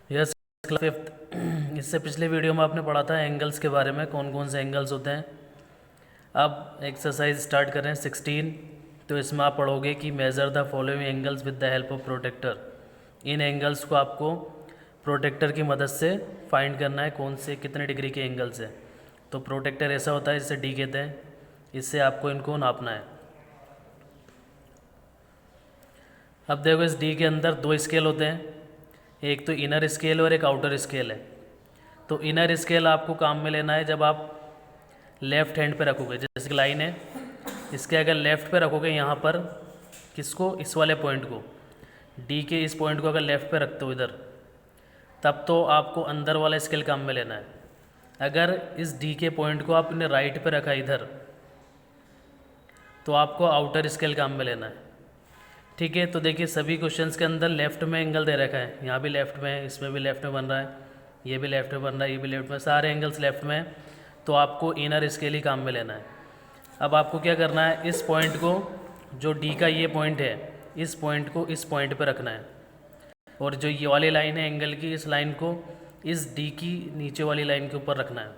Yes, class fifth. इससे पिछले video में आपने पढ़ा था एंगल्स के बारे में, कौन कौन से एंगल्स होते हैं। अब एक्सरसाइज स्टार्ट कर रहे हैं 16। तो इसमें आप पढ़ोगे कि measure the following angles with the help of protractor. इन एंगल्स को आपको प्रोटेक्टर की मदद से फाइंड करना है, कौन से कितने डिग्री के एंगल्स हैं। तो प्रोटेक्टर ऐसा होता है, जिसे डी कहते हैं, इससे आपको इनको नापना है। अब देखो, इस डी के अंदर दो स्केल होते हैं, एक तो इनर स्केल और एक आउटर स्केल है। तो इनर स्केल आपको काम में लेना है जब आप लेफ़्ट हैंड पे रखोगे। जैसे कि लाइन है, इसके अगर लेफ़्ट पे रखोगे यहाँ पर, किसको, इस वाले पॉइंट को, डी के इस पॉइंट को अगर लेफ़्ट पे रखते हो इधर, तब तो आपको अंदर वाला स्केल काम में लेना है। अगर इस डी के पॉइंट को आपने राइट पे रखा इधर, तो आपको आउटर स्केल काम में लेना है। ठीक है, तो देखिए सभी क्वेश्चंस के अंदर लेफ़्ट में एंगल दे रखा है, यहाँ भी लेफ़्ट में है, इसमें भी लेफ़्ट में बन रहा है, ये भी लेफ़्ट में बन रहा है, ये भी लेफ़्ट में, सारे एंगल्स लेफ़्ट में है। तो आपको इनर स्केल ही काम में लेना है। अब आपको क्या करना है, इस पॉइंट को, जो डी का ये पॉइंट है, इस पॉइंट को इस पॉइंट पर रखना है, और जो ये वाली लाइन है एंगल की, इस लाइन को इस डी की नीचे वाली लाइन के ऊपर रखना है,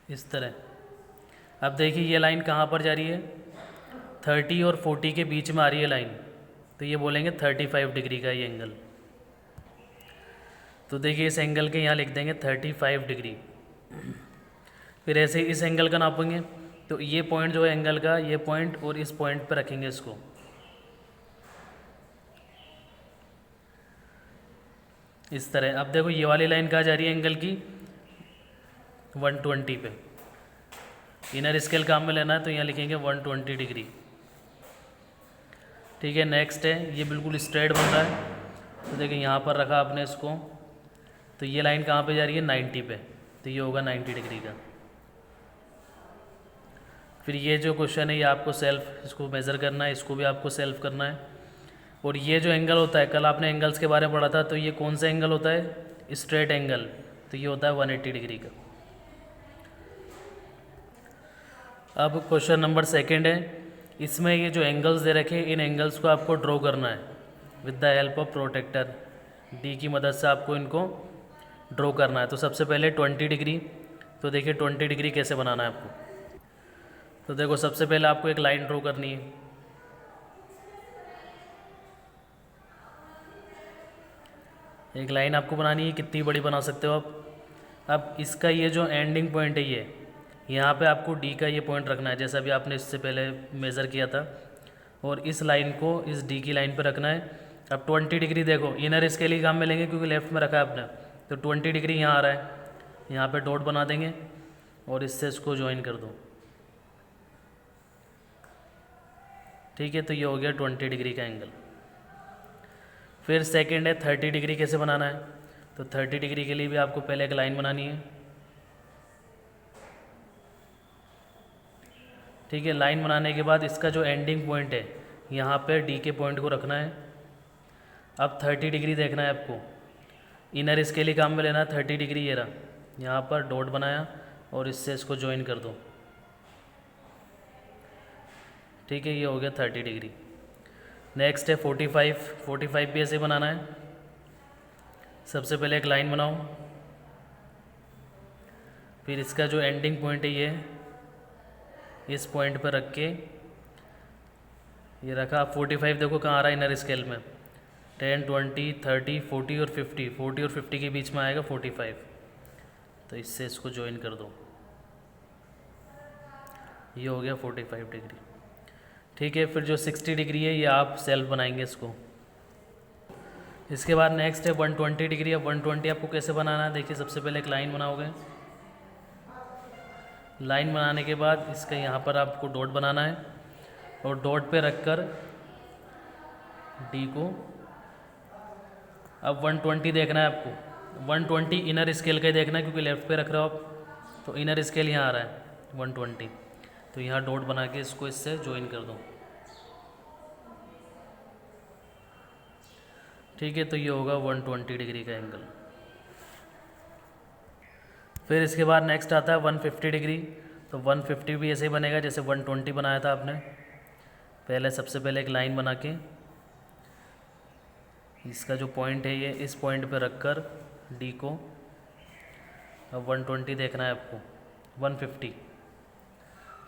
इस तरह। अब देखिए ये लाइन कहाँ पर जा रही है, 30 और 40 के बीच में आ रही है लाइन, तो ये बोलेंगे 35 डिग्री का ये एंगल। तो देखिए इस एंगल के यहाँ लिख देंगे 35 डिग्री। फिर ऐसे ही इस एंगल का नापेंगे, तो ये पॉइंट जो है एंगल का, ये पॉइंट और इस पॉइंट पर रखेंगे इसको, इस तरह। अब देखो ये वाली लाइन कहाँ जा रही है एंगल की, 120 पे। इनर स्केल काम में लेना है, तो यहाँ लिखेंगे 120 डिग्री। ठीक है, नेक्स्ट है, ये बिल्कुल स्ट्रेट बन रहा है, तो देखिए यहाँ पर रखा आपने इसको, तो ये लाइन कहाँ पे जा रही है, 90 पे, तो ये होगा 90 डिग्री का। फिर ये जो क्वेश्चन है, ये आपको सेल्फ इसको मेज़र करना है, इसको भी आपको सेल्फ करना है। और ये जो एंगल होता है, कल आपने एंगल्स के बारे में पढ़ा था, तो ये कौन सा एंगल होता है, स्ट्रेट एंगल, तो ये होता है 180 डिग्री का। अब क्वेश्चन नंबर सेकंड है, इसमें ये जो एंगल्स दे रखे हैं, इन एंगल्स को आपको ड्रॉ करना है with the help of protractor. D की मदद से आपको इनको ड्रॉ करना है। तो सबसे पहले 20 डिग्री, तो देखिए 20 डिग्री कैसे बनाना है आपको। तो देखो सबसे पहले आपको एक लाइन ड्रॉ करनी है, एक लाइन आपको बनानी है, कितनी बड़ी बना सकते हो आप। अब इसका ये जो एंडिंग पॉइंट है, ये यहाँ पे आपको डी का ये पॉइंट रखना है, जैसा भी आपने इससे पहले मेज़र किया था, और इस लाइन को इस डी की लाइन पर रखना है। अब 20 डिग्री देखो, इनर स्केल ही काम में लेंगे क्योंकि लेफ्ट में रखा है आपने, तो 20 डिग्री यहाँ आ रहा है, यहाँ पे डॉट बना देंगे और इससे इसको ज्वाइन कर दो। ठीक है, तो ये हो गया 20 डिग्री का एंगल। फिर सेकंड है 30 डिग्री कैसे बनाना है। तो 30 डिग्री के लिए भी आपको पहले एक लाइन बनानी है। ठीक है, लाइन बनाने के बाद इसका जो एंडिंग पॉइंट है, यहाँ पे डी के पॉइंट को रखना है। अब 30 डिग्री देखना है आपको, इनर स्केल ही काम में लेना है। 30 डिग्री ये रहा, यहाँ पर डॉट बनाया और इससे इसको ज्वाइन कर दो। ठीक है, ये हो गया 30 डिग्री। नेक्स्ट है 45। 45 भी ऐसे बनाना है। सबसे पहले एक लाइन बनाओ, फिर इसका जो एंडिंग पॉइंट है ये इस पॉइंट पर रख के ये रखा। 45 देखो कहाँ आ रहा है इनर स्केल में, 10, 20, 30, 40 और 50, 40 और 50 के बीच में आएगा 45, तो इससे इसको ज्वाइन कर दो। ये हो गया 45 डिग्री। ठीक है, फिर जो 60 डिग्री है ये आप सेल्फ बनाएंगे इसको। इसके बाद नेक्स्ट है 120 डिग्री। अब 120 आपको कैसे बनाना है, देखिए सबसे पहले एक लाइन बनाओगे, लाइन बनाने के बाद इसका यहाँ पर आपको डॉट बनाना है और डॉट पे रखकर डी को, अब 120 देखना है आपको। 120 इनर स्केल का ही देखना है क्योंकि लेफ्ट पे रख रहे हो आप, तो इनर स्केल यहाँ आ रहा है 120, तो यहाँ डॉट बना के इसको इससे ज्वाइन कर दो। ठीक है, तो ये होगा 120 डिग्री का एंगल। फिर इसके बाद नेक्स्ट आता है 150 डिग्री। तो 150 भी ऐसे ही बनेगा जैसे 120 बनाया था आपने। पहले सबसे पहले एक लाइन बना के इसका जो पॉइंट है ये इस पॉइंट पे रखकर डी को, अब 120 देखना है आपको, 150,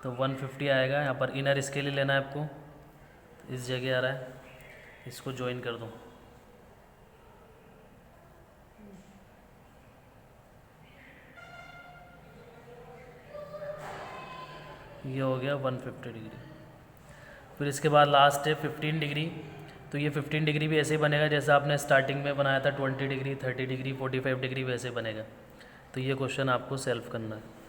तो 150 आएगा। यहाँ पर इनर स्केल ही लेना है आपको, इस जगह आ रहा है, इसको ज्वाइन कर दूँ। ये हो गया 150 डिग्री। फिर इसके बाद लास्ट है 15 डिग्री। तो ये 15 डिग्री भी ऐसे ही बनेगा जैसा आपने स्टार्टिंग में बनाया था, 20 डिग्री, 30 डिग्री, 45 डिग्री, वैसे बनेगा। तो ये क्वेश्चन आपको सॉल्व करना है।